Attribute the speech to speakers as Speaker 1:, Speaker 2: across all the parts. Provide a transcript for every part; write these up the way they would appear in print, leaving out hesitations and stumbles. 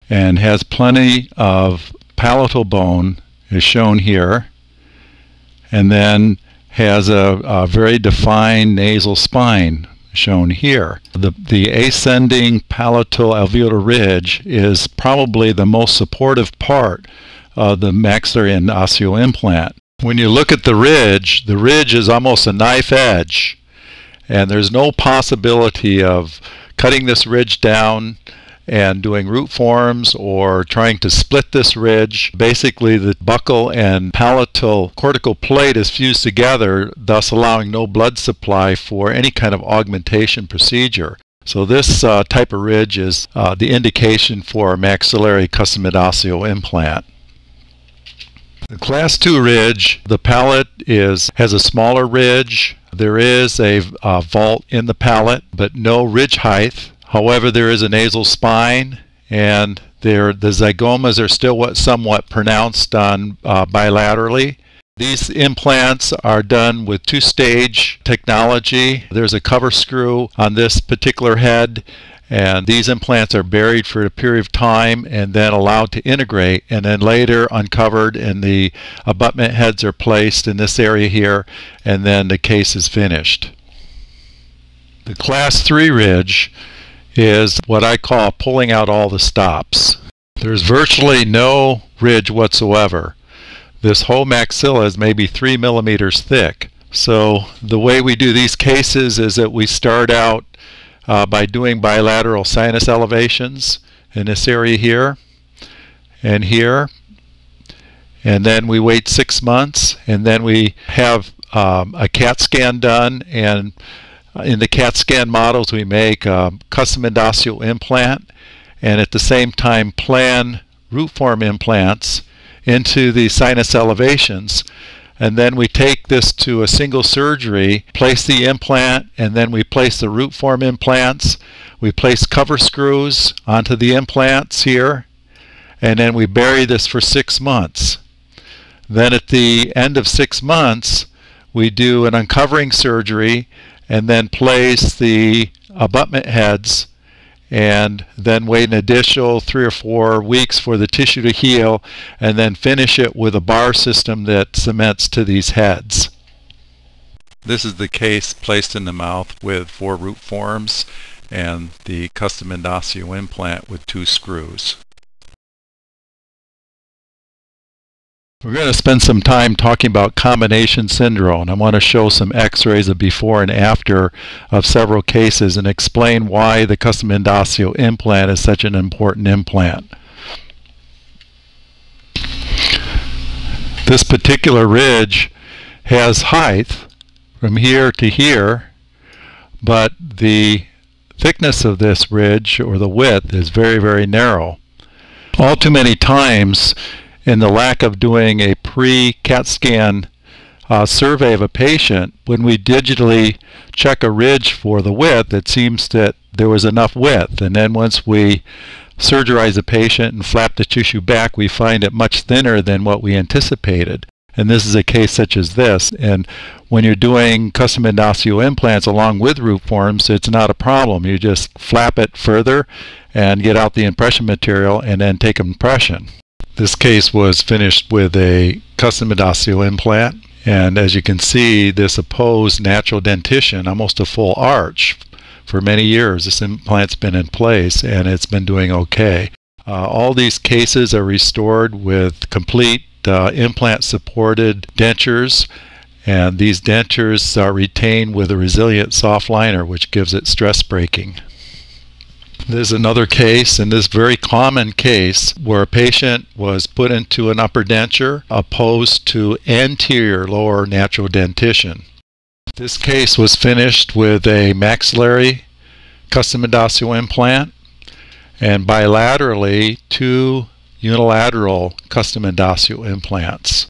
Speaker 1: and has plenty of palatal bone, is shown here, and then has a very defined nasal spine, shown here. The ascending palatal alveolar ridge is probably the most supportive part of the maxillary endosteal implant. When you look at the ridge is almost a knife edge, and there's no possibility of cutting this ridge down and doing root forms or trying to split this ridge. Basically, the buccal and palatal cortical plate is fused together, thus allowing no blood supply for any kind of augmentation procedure. So this type of ridge is the indication for a maxillary custom endosteal implant. The Class 2 ridge, the palate has a smaller ridge. There is a vault in the palate, but no ridge height. However, there is a nasal spine, and the zygomas are still somewhat pronounced bilaterally. These implants are done with two-stage technology. There's a cover screw on this particular head, and these implants are buried for a period of time and then allowed to integrate, and then later uncovered, and the abutment heads are placed in this area here, and then the case is finished. The Class 3 ridge is what I call pulling out all the stops. There's virtually no ridge whatsoever. This whole maxilla is maybe 3 millimeters thick. So the way we do these cases is that we start out by doing bilateral sinus elevations in this area here and here, and then we wait 6 months, and then we have a CAT scan done, and in the CAT scan models we make a custom endosteal implant, and at the same time plan root form implants into the sinus elevations. And then we take this to a single surgery, place the implant, and then we place the root form implants. We place cover screws onto the implants here, and then we bury this for 6 months. Then at the end of 6 months, we do an uncovering surgery and then place the abutment heads, and then wait an additional 3 or 4 weeks for the tissue to heal, and then finish it with a bar system that cements to these heads. This is the case placed in the mouth with 4 root forms and the custom endosteal implant with 2 screws. We're going to spend some time talking about combination syndrome. I want to show some x-rays of before and after of several cases and explain why the custom endosteal implant is such an important implant. This particular ridge has height from here to here, but the thickness of this ridge, or the width, is very, very narrow. All too many times, in the lack of doing a pre-CAT scan survey of a patient, when we digitally check a ridge for the width, it seems that there was enough width, and then once we surgerize a patient and flap the tissue back, we find it much thinner than what we anticipated. And this is a case such as this. And when you're doing custom endosteal implants along with root forms, it's not a problem. You just flap it further and get out the impression material and then take impression. This case was finished with a custom endosteal implant, and as you can see, this opposed natural dentition, almost a full arch. For many years this implant's been in place, and it's been doing okay. All these cases are restored with complete implant supported dentures, and these dentures are retained with a resilient soft liner, which gives it stress breaking. There's another case, in this very common case, where a patient was put into an upper denture opposed to anterior lower natural dentition. This case was finished with a maxillary custom endosteal implant and bilaterally 2 unilateral custom endosteal implants.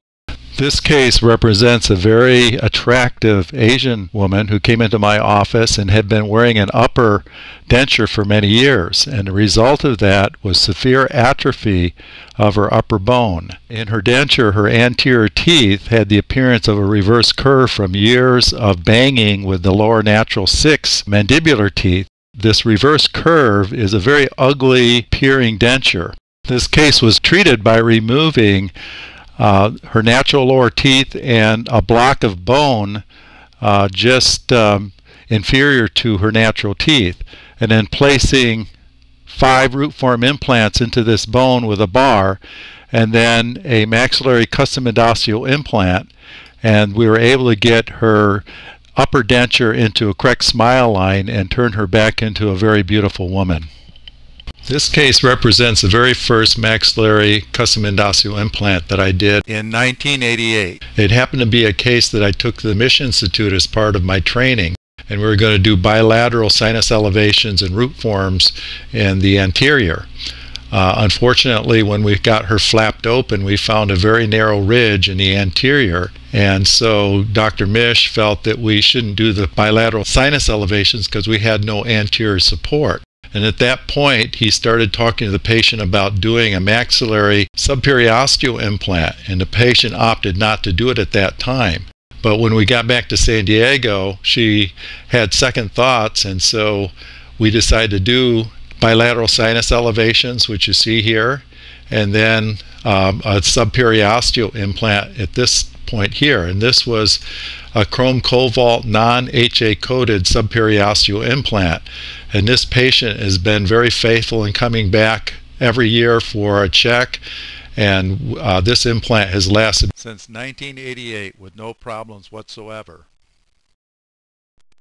Speaker 1: This case represents a very attractive Asian woman who came into my office and had been wearing an upper denture for many years, and the result of that was severe atrophy of her upper bone. In her denture, her anterior teeth had the appearance of a reverse curve from years of banging with the lower natural 6 mandibular teeth. This reverse curve is a very ugly peering denture. This case was treated by removing her natural lower teeth and a block of bone just inferior to her natural teeth, and then placing 5 root form implants into this bone with a bar, and then a maxillary custom endosteal implant, and we were able to get her upper denture into a correct smile line and turn her back into a very beautiful woman. This case represents the very first maxillary custom endosteal implant that I did in 1988. It happened to be a case that I took to the Mission Institute as part of my training, and we were going to do bilateral sinus elevations and root forms in the anterior. Unfortunately, when we got her flapped open, we found a very narrow ridge in the anterior, and so Dr. Mish felt that we shouldn't do the bilateral sinus elevations because we had no anterior support. And at that point, he started talking to the patient about doing a maxillary subperiosteal implant, and the patient opted not to do it at that time. But when we got back to San Diego, she had second thoughts, and so we decided to do bilateral sinus elevations, which you see here, and then a subperiosteal implant at this point here. And this was a chrome cobalt non-HA coated subperiosteal implant. And this patient has been very faithful in coming back every year for a check, and this implant has lasted since 1988 with no problems whatsoever.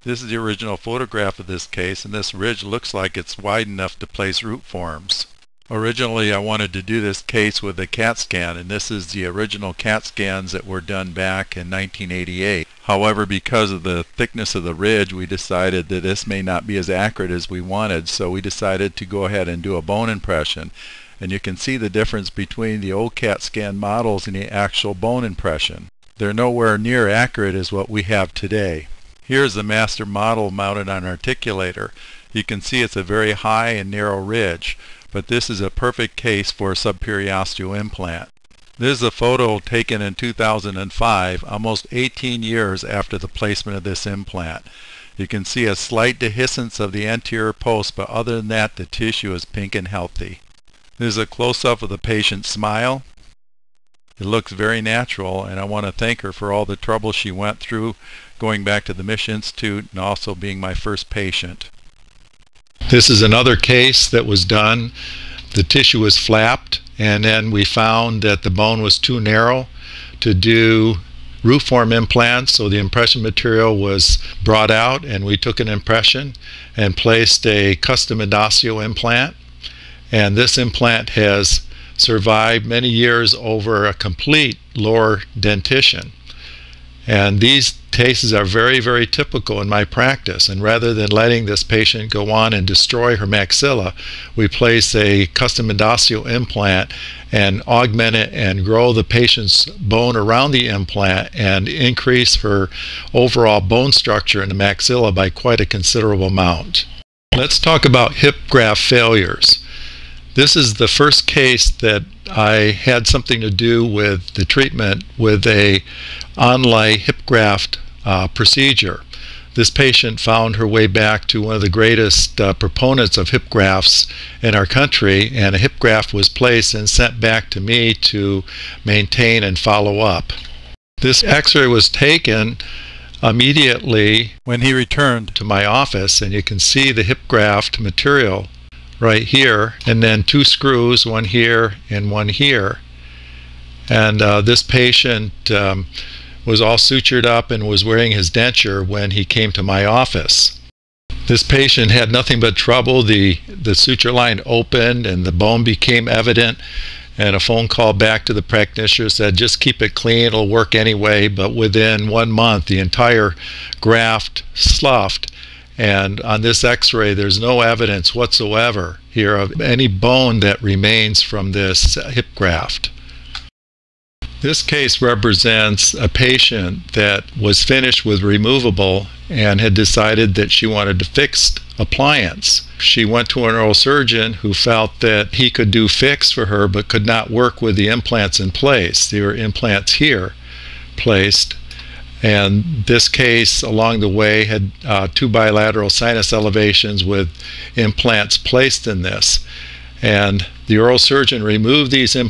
Speaker 1: This is the original photograph of this case, and this ridge looks like it's wide enough to place root forms. Originally, I wanted to do this case with a CAT scan, and this is the original CAT scans that were done back in 1988. However, because of the thickness of the ridge, we decided that this may not be as accurate as we wanted, so we decided to go ahead and do a bone impression. And you can see the difference between the old CAT scan models and the actual bone impression. They're nowhere near accurate as what we have today. Here's the master model mounted on an articulator. You can see it's a very high and narrow ridge, but this is a perfect case for a subperiosteal implant. This is a photo taken in 2005, almost 18 years after the placement of this implant. You can see a slight dehiscence of the anterior post, but other than that, the tissue is pink and healthy. This is a close-up of the patient's smile. It looks very natural, and I want to thank her for all the trouble she went through going back to the Mission Institute and also being my first patient. This is another case that was done. The tissue was flapped, and then we found that the bone was too narrow to do root form implants, so the impression material was brought out, and we took an impression and placed a custom endosteal implant. And this implant has survived many years over a complete lower dentition. And these cases are very, very typical in my practice. And rather than letting this patient go on and destroy her maxilla, we place a custom endosteal implant and augment it and grow the patient's bone around the implant and increase her overall bone structure in the maxilla by quite a considerable amount. Let's talk about hip graft failures. This is the first case that I had something to do with the treatment with a onlay hip graft procedure. This patient found her way back to one of the greatest proponents of hip grafts in our country, and a hip graft was placed and sent back to me to maintain and follow up. This x-ray was taken immediately when he returned to my office, and you can see the hip graft material right here, and then 2 screws, one here and one here. And this patient was all sutured up and was wearing his denture when he came to my office. This patient had nothing but trouble. The suture line opened and the bone became evident, and a phone call back to the practitioner said, just keep it clean, it'll work anyway. But within 1 month, the entire graft sloughed. And on this x-ray, there's no evidence whatsoever here of any bone that remains from this hip graft. This case represents a patient that was finished with removable and had decided that she wanted a fixed appliance. She went to an oral surgeon who felt that he could do fixed for her but could not work with the implants in place. There were implants here placed. And this case along the way had 2 bilateral sinus elevations with implants placed in this. And the oral surgeon removed these implants